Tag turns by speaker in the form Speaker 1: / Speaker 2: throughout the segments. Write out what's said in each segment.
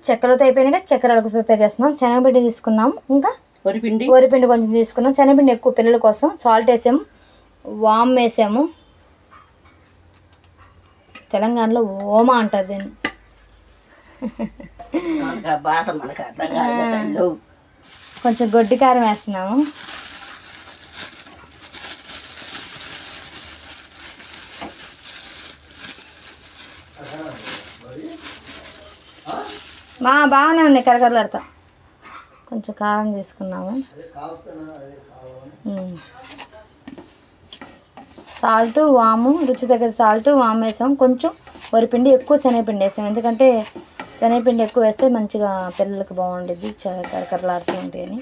Speaker 1: చక్కెరతో అయిపోయినాక చక్కెరలకు ప్రిపేర్ చేస్తున్నాం. శనగపిండి తీసుకున్నాం, ఇంకా వరిపిండి కొంచెం తీసుకున్నాం. శనగపిండి ఎక్కువ పిల్లల కోసం. సాల్ట్ వేసాము, వామ్ వేసాము. తెలంగాణలో ఓమా అంటారు దీన్ని. కొంచెం గొడ్డి కారం వేస్తున్నాము. బాగానే ఉన్నాయి, కరకరలాడతా. కొంచెం కారం తీసుకున్నాము, సాల్ట్, వాము, రుచి తగ్గ సాల్ట్, వాము వేసాము. కొంచెం వరిపిండి, ఎక్కువ శనగపిండి వేసాము. ఎందుకంటే శనగపిండి ఎక్కువ వేస్తే మంచిగా పిల్లలకి బాగుంటుంది, కరకరలాడుతూ ఉంటాయని.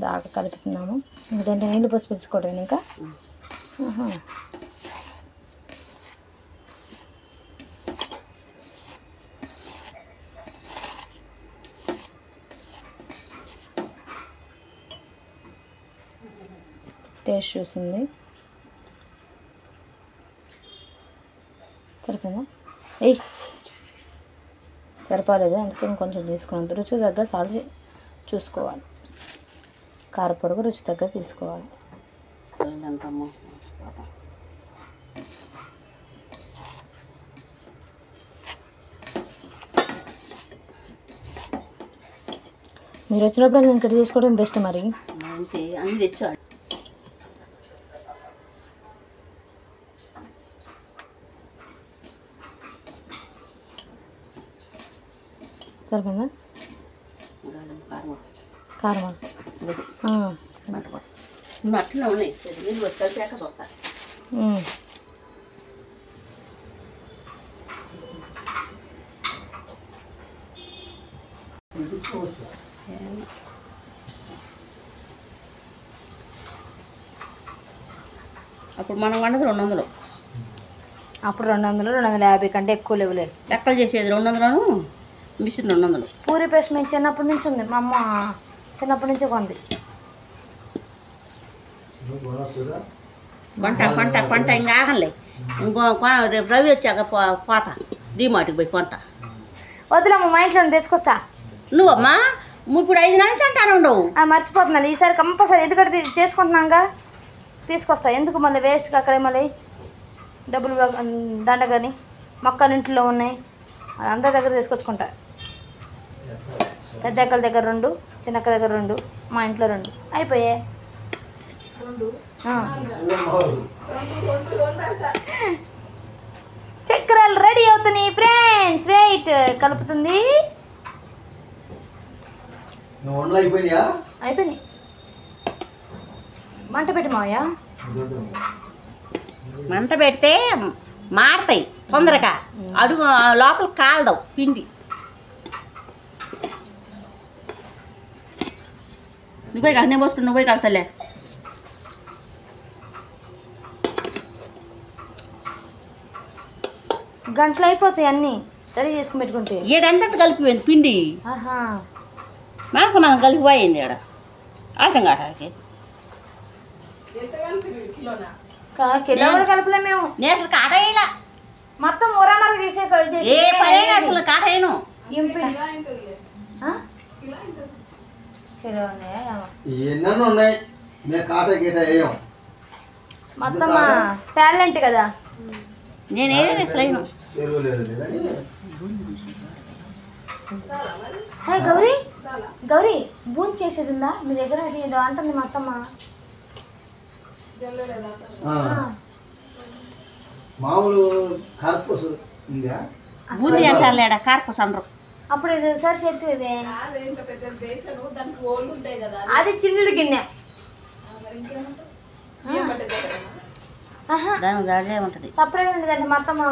Speaker 1: బాగా కలుపుతున్నాము. ఇంకేంటి నీళ్ళు పోసి పిలుచుకోవడం ఇంకా. టేస్ట్ చూసింది సరిపోయిందా? సరిపోలేదు, అందుకని కొంచెం తీసుకున్నాను. రుచి తగ్గ సాల్ట్ చూసుకోవాలి, కారపొడుగు రుచి తగ్గ తీసుకోవాలి. మీరు వచ్చినప్పుడు నేను ఇక్కడ తీసుకోవడం బెస్ట్. మరి అన్నీ తెచ్చాడు. సరిపోయిందా? కారం
Speaker 2: అట్లా ఉన్నాయి, నీళ్ళు వచ్చి కలిపాక చూస్తా. అప్పుడు మనం వండదు 200.
Speaker 1: అప్పుడు 200, 250 కంటే ఎక్కువ లేవులేదు.
Speaker 2: లెక్కలు చేసేది 200, మిషన్ 200.
Speaker 1: పూరి పేస్ట్ మేము చిన్నప్పటి నుంచి ఉంది, మా అమ్మ చిన్నప్పటి నుంచే కొంది.
Speaker 2: కొంట ఇంకా ఆగలే. ఇంకో రేపు రవి వచ్చాక పోతా డీమార్ట్కి పోయి కొంట.
Speaker 1: వద్దులమ్మ, మా ఇంట్లో తెచ్చుకొస్తా.
Speaker 2: నువ్వమ్మా ఇప్పుడు 5 నుంచి అంటాను ఉండవు.
Speaker 1: మర్చిపోతున్నాను, ఈసారి కంపల్సరీ ఎందుకంటే చేసుకుంటున్నాగా తీసుకొస్తా. ఎందుకు మళ్ళీ వేస్ట్గా అక్కడే మళ్ళీ డబ్బులు దండగాని. మొక్కలు ఇంట్లో ఉన్నాయి, అందరి దగ్గర తీసుకొచ్చుకుంటా. పెద్ద అక్కల దగ్గర 2, చిన్న అక్క దగ్గర 2, మా ఇంట్లో 2 అయిపోయాయి. చక్రాలు రెడీ అవుతున్నాయి ఫ్రెండ్స్. వెయిట్, కలుపుతుంది. అయిపోయినాయి. మంట పెట్టి మావయ్య.
Speaker 2: మంట పెడితే మాడతాయి తొందరగా, అడుగు లోపల కాలదావు పిండి. నువ్వే కాదు, నేను పోసుకుని నువ్వే కలుతలే.
Speaker 1: గంటలు అయిపోతాయి అన్నీ రెడీ చేసుకుని పెట్టుకుంటే.
Speaker 2: ఏడంతా కలిపిపోయింది పిండి. మనం కలిపిపోయింది ఇక్కడ ఆచం కాటానికి.
Speaker 1: కిలో కూడా కలపలే మేము.
Speaker 2: నేను అసలు కాటేయలా,
Speaker 1: మొత్తం ఊరామర చేసే
Speaker 2: ఏ పని అసలు కాటేయను.
Speaker 1: మొత్తం టాలెంట్ కదా.
Speaker 2: నేనేది అసలు అయినా.
Speaker 1: గౌరీ గౌరీ బూంద్ చేసేది ఉందా మీ దగ్గర? అది ఏదో అంటుంది మా అత్తమ్మ.
Speaker 3: మామూలు కార్పూస్ ఉందా?
Speaker 2: బూందీ అంటారు లేడా, కార్పూస్ అనరు.
Speaker 1: అప్పుడు ఇది ఒకసారి చెప్తే అది చిల్లుడు గిన్నె,
Speaker 2: దానికి జాడే ఉంటుంది,
Speaker 1: సపరేట్ ఉండదండి. మా అత్తమ్మ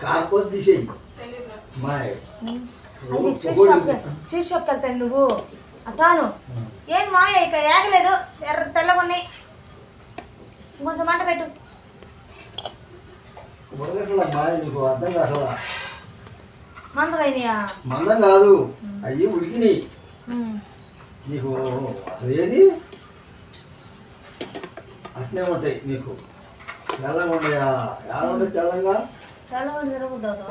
Speaker 3: కార్పూస్ తీసేయి.
Speaker 1: అది స్వీట్ షాప్కి వెళ్తాను నువ్వు అతాను. ఏం మాయ ఇక్కడ ఏగలేదు, తెల్లగా ఉన్నాయి. కొంచెం మంట పెట్టు. మందమైనయా?
Speaker 3: మందం కాదు, అయ్యి ఉడికినాయి నీకు. అసలు ఏది అట్నే ఉంటాయి నీకు. తెల్లగా ఉంటాయా? ఎలా ఉంటాయి తెల్లంగా?
Speaker 1: తెల్లగా తిరగకూడదు.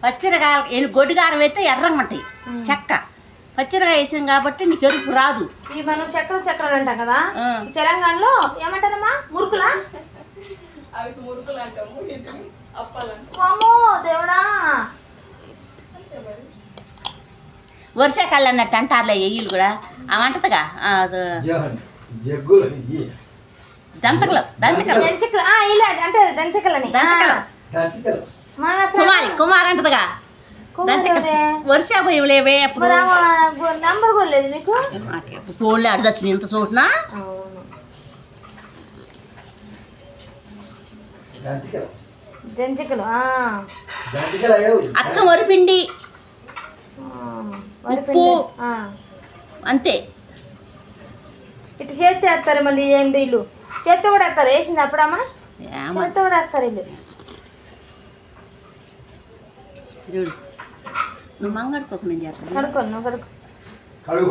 Speaker 2: పచ్చిరకాయ గొడ్డుగారం అయితే ఎర్రంగా ఉంటాయి చెక్క. పచ్చిరకాయ వేసాం కాబట్టి నీకు ఎరుపు రాదు.
Speaker 1: ఈ మనం చక్రాలు అంటాం కదా, తెలంగాణలో ఏమంటారమ్మా? మురుకులా? అమ్మో దేవుడా.
Speaker 2: వర్షాకాలం అన్నట్టు అంటారులే ఎయ్యలు కూడా. అవి అంటదిగా
Speaker 3: జగ్గులు
Speaker 2: దంతకలు
Speaker 1: అంటారు దంతికలని.
Speaker 2: కుమార్ అంటదిగా వర్షా భయం లేవే. అప్పుడు
Speaker 1: నంబర్ కూడా లేదు మీకు?
Speaker 2: ఫోన్లో అడగచ్చు ఇంత చోటునా.
Speaker 1: జంతికలు
Speaker 2: అచ్చం వరిపిండి ఉప్పు అంతే.
Speaker 1: ఇటు చేతి వేస్తారు మళ్ళీ. ఏంటి ఇల్లు చేతి కూడా వేస్తారు? వేసింది అప్పుడమ్మా చేతి కూడా వేస్తారు ఇల్లు.
Speaker 2: చూడు నువ్వు మంగడుకోకు నేను చేస్తాను.
Speaker 1: కడుక్కో నువ్వు కడుక్కో.
Speaker 3: కడుగు